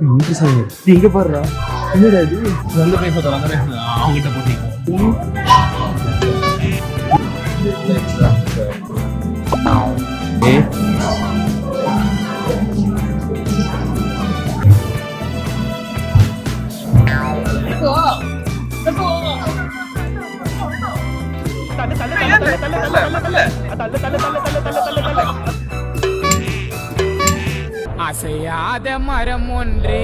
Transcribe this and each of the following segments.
இங்க பாருடா என்னடா இது அந்த பைப் அவங்ககிட்ட போட்டீங்க அசையாத மரம் ஒன்றே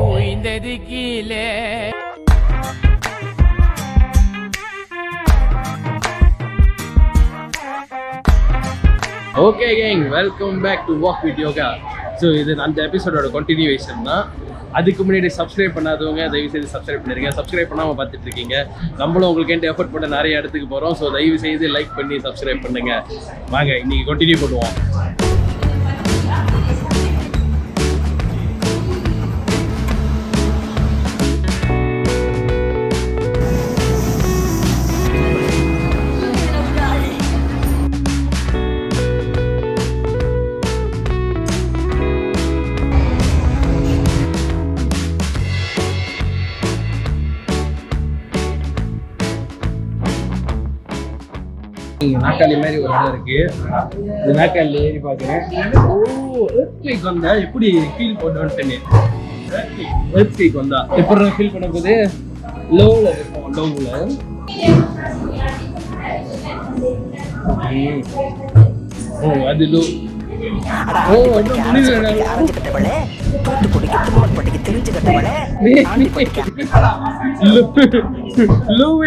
உய்ந்தது கீழே. Okay gang, welcome back to walk with yoga. So இது அந்த எபிசோடோட கண்டினியூவேஷன் தான். அதுக்கு முன்னாடி சப்ஸ்கிரைப் பண்ணாதவங்க தயவு செய்து சப்ஸ்கிரைப் பண்ணிருங்க. சப்ஸ்கிரைப் பண்ணாமல் பார்த்துட்டு இருக்கீங்க. நம்மளும் உங்களுக்கு எஃபர்ட் பண்ண நிறைய இடத்துக்கு போகிறோம். ஸோ தயவு செய்து லைக் பண்ணி சப்ஸ்கிரைப் பண்ணுங்க. வாங்க இன்னைக்கு கண்டினியூ பண்ணுவோம். நாக்காளி மாதிரி ஒரு இடம் இருக்கு. இந்த நாக்காளில் ஏறி பார்க்குறேன். எர்த்குவேக் வந்தா எப்படி ஃபீல் பண்ணுவேன்னு எர்த்குவேக் வந்தா எப்படி ஃபீல் பண்ண போது லோவில் இருக்கும். லோவில் அது லோ.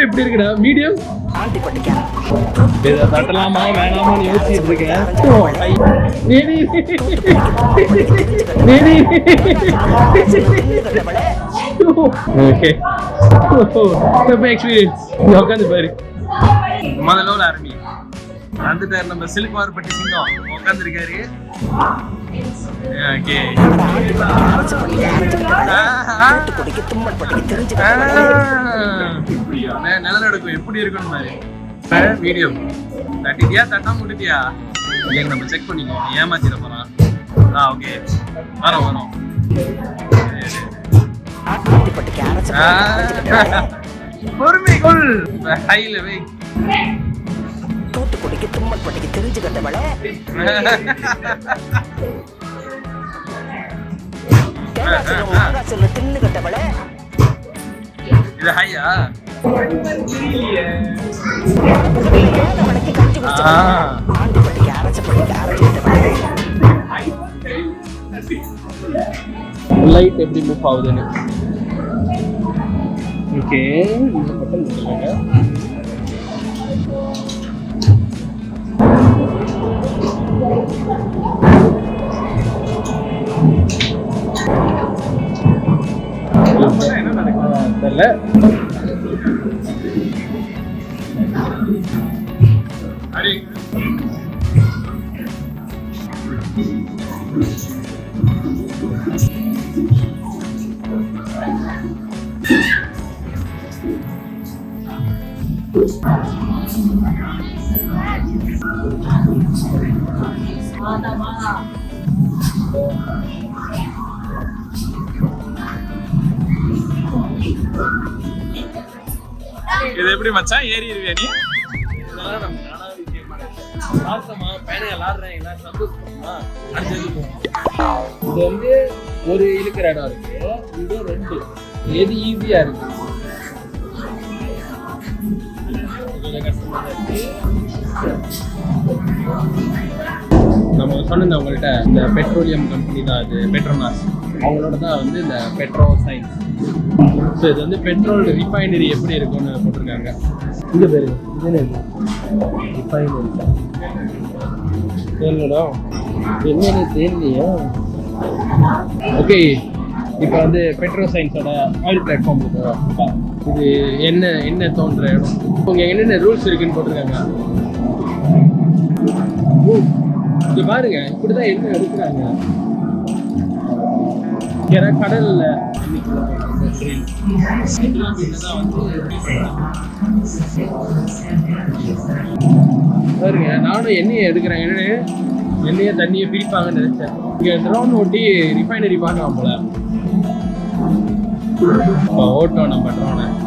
எப்படி இருக்குடா? மீடியம் தட்டலாமா வேணாமான்னு யோசிச்சுட்டு இருக்கேன். உட்காந்து பாரு. முதல்ல ஆரம்பி வந்துட்டாரு நம்ம சிலுக்குவார்பட்டி சிங்கம் உட்காந்துருக்காரு. நிலநடுக்கம் எப்படி இருக்குன்னு மாதிரி மீடியம் தட்டிட்டியா தட்டாம விட்டுட்டியா இல்லைங்க நம்ம செக் பண்ணிக்குவோம். ஏமாத்திட போறான். ஓகே வரோம் பொறுமைக்குள் ஹைல வை. தூத்துக்குடிக்கு தும்மல் பட்டிக்கு தெரிஞ்சுக்கிட்டவள தின்னுகிட்டவள இது ஹையா லைட் எப்படி மூவ் ஆகுதுன்னு. ஓகே என்ன நடக்கும் தெரியல. இது எப்படி மச்சான் ஏறிடுவியா நீ? இது வந்து ஒரு இழுக்கிற இடம் இருக்கு, இது ரெண்டு. எது ஈஸியா இருக்கு? நம்ம சொன்ன உங்கள்கிட்ட இந்த பெட்ரோலியம் கம்பெனி தான், அது பெட்ரோனாஸ் அவங்களோட தான் வந்து இந்த பெட்ரோ சயின்ஸ். ஸோ இது வந்து பெட்ரோல் ரிஃபைனரி எப்படி இருக்கும்னு போட்டிருக்காங்க. இங்கே பேரு ரிஃபைனரி தேனடா என்னன்னு தெரியலையா? ஓகே, இப்போ வந்து பெட்ரோ சயின்ஸோட ஆயில் பிளாட்ஃபார்ம் இருக்கு. இது என்ன தோன்ற இடம், இங்கே என்னென்ன ரூல்ஸ் இருக்குன்னு போட்டிருக்காங்க. இது பாருங்க, இப்படிதான் என்ன எடுக்கிறாங்க. ஏன்னா கடல்ல பாருங்க, நானும் எண்ணெயை எடுக்கிறேன். எண்ணெயை தண்ணியை பிரிப்பாங்கன்னு நினைச்சேன். இங்க ட்ரோன் ஓட்டி ரிஃபைனரி பார்க்கலாம் போல. ஓட்டம் நம்ம பண்றோம்.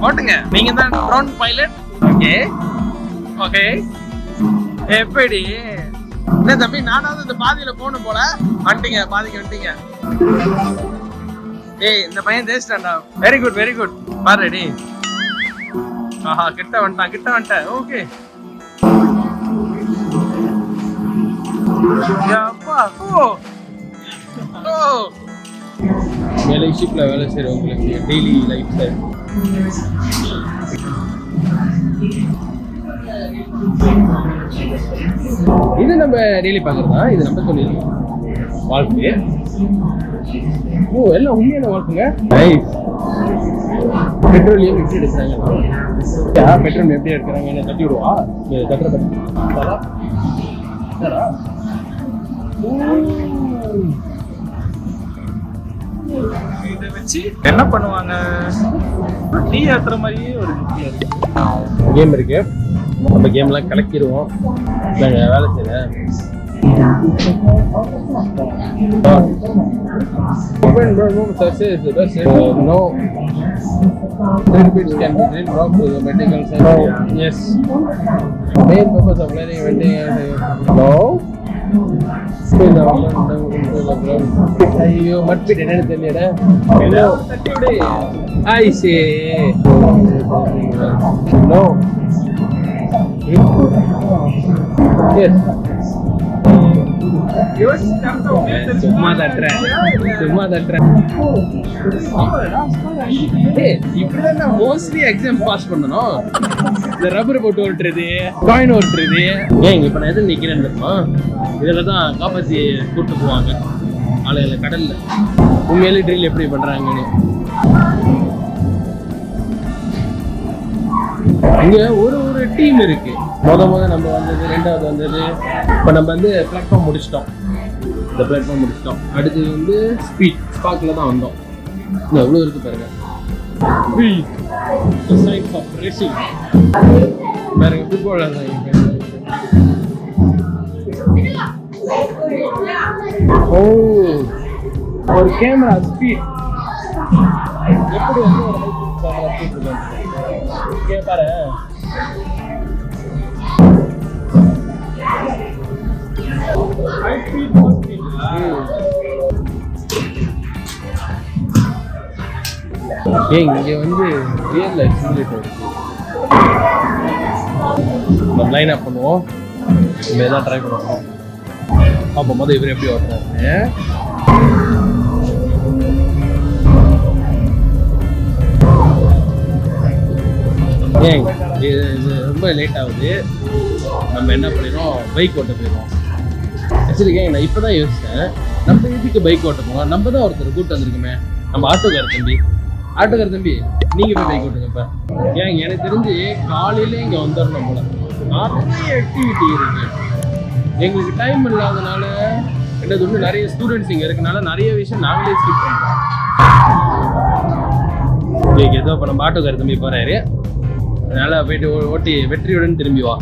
ஓட்டுங்க, நீங்க தான் ட்ரோன் பைலட். Okay okay. எப்படி என்ன தம்பி, நானாவது இந்த பாதியில போகணும் போல. வந்துட்டீங்க, பாதிக்கு வந்துட்டீங்க. ஏய் இந்த பையன் தேய்ச்சிட்டான்டா. Very good very good. பாரு ரெடி. ஆஹா கிட்ட வந்துட்டேன். ஓகே வேலை ஷிப்ல வேலை செய்யறவங்களுக்கு டெய்லி லைஃப்ல இது நம்ம டெய்லி பார்க்கறதா. இது நம்ம சொல்லிடலாம் வாழ்க்கை. ஓ எல்லாம் உண்மையான வாழ்க்கைங்க. நைஸ். பெட்ரோலியம் எப்படி எடுக்கிறாங்க? பெட்ரோல் எப்படி எடுக்கிறாங்க? என்ன தட்டி விடுவா இதை வச்சு என்ன பண்ணுவாங்க? டீ ஏத்துற மாதிரியே ஒரு கேம் இருக்கு. நம்ம கேம்லாம் கலக்கிடுவோம். நாங்கள் வேலை செய்யறேன். Open room success. No. Benefits can be drilled rock to the medical center. Yes. Main purpose of learning vending. No. ஐயோ மட்பிட் என்னன்னு தெரியல. I say no. Yes. சும்மா தட்டுறேன். இப்படிதான் நான் மோஸ்ட்லி எக்ஸாம் பாஸ் பண்ணணும். இந்த ரப்பர் போட்டு ஓட்டுறது, காயின் ஓட்டுறது. ஏன் இப்ப நான் எதுவும் நிக்கிறேன்னு தெரியுமா? இதில் தான் காப்பாற்றி கூப்பிட்டு போவாங்க ஆளுகளை கடல்ல. உண்மையிலே ட்ரில் எப்படி பண்றாங்கன்னு. இங்க ஒரு டீம் இருக்கு. முத நம்ம வந்தது, ரெண்டாவது வந்தது. இப்போ நம்ம வந்து பிளாட்ஃபார்ம் முடிச்சிட்டோம். இந்த பிளாட்ஃபார்ம் முடிச்சிட்டோம். அடுத்து வந்து ஸ்பார்க்கில் தான் வந்தோம். இன்னும் எவ்வளோ இருக்கு பாருங்க. சைன்ஸ் ஆஃப் ரேசிங் பாருங்க. ஃபுட்பால் ஓ ஒரு கேமரா ஸ்பீட் எப்படி வந்து ஒரு கேமரா ஸ்பீட் இருக்கு பாரு. இங்க வந்து ரியல் லைஃப் சிமுலேட்டர் இருக்கு. நம்ம லைன் அப் பண்ணுவோம். நம்ம எதாவது ட்ரை பண்ணுவோம். அப்போ முதல் இவர் எப்படி ஓட்டுறாரு. இது ரொம்ப லேட் ஆகுது. நம்ம என்ன பண்ணிடுறோம், பைக் ஓட்ட போயிடுவோம். ஆக்சுவலி நான் இப்போ தான் யோசித்தேன், நம்ம இதுக்கு பைக் ஓட்ட போவோம். நம்ம தான் ஒருத்தர் கூப்பிட்டு வந்திருக்குமே, நம்ம ஆட்டோக்கார தம்பி. நீங்கள் போய் பைக் ஓட்டுங்க. இப்போ எனக்கு தெரிஞ்சு காலையிலே இங்கே வந்துடணும் போல. நிறைய ஆக்டிவிட்டி இருக்கு. எங்களுக்கு டைம் இல்லாதனால என்னது ஒன்று, நிறைய ஸ்டூடெண்ட்ஸ் இங்கே இருக்கனால நிறைய விஷயம் நாங்களே ஸ்கிப் பண்ணுறோம். ஏதோ இப்போ நம்ம ஆட்டோக்கார தம்பி போகிறாரு. அதனால் போயிட்டு ஓட்டி வெற்றியுடன் திரும்பி வா.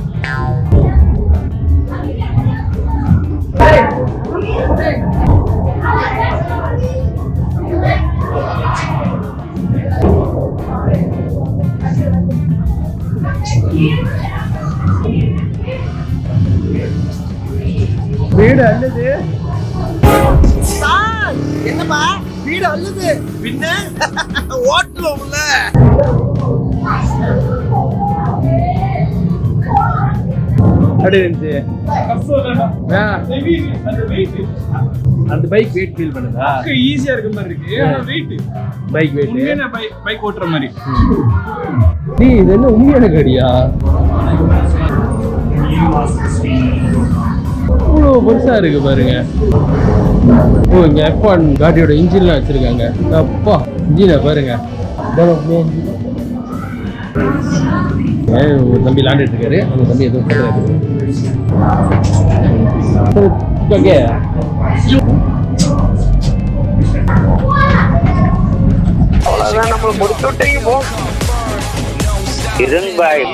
வீடு அல்லது என்னப்பா வீடு அல்லது பின்ன ஓட்டுவோம்ல. அப்படி இருந்துச்சு. அந்த பைக் வெயிட் ஃபீல் பண்ணுதா? ஈஸியா இருக்க மாதிரி இருக்கு. வெயிட் பைக் வெயிட் பைக் ஓட்டுற மாதிரி. நீ இது என்ன உண்மையான காடியா? இவ்வளோ பெருசா இருக்கு பாருங்க. ஓ இங்க F1 காடியோட இன்ஜின்லாம் வச்சிருக்காங்க. அப்பா இன்ஜினை பாருங்க. ஒரு தம்பி விளாண்டுட்டு இருக்காரு, அந்த தம்பி எதுவும் பண்ணுறாரு. ஓகே அவ்வளவுதான், நம்ம முடிச்சு விட்டீங்க போ. இருங்க பாய்.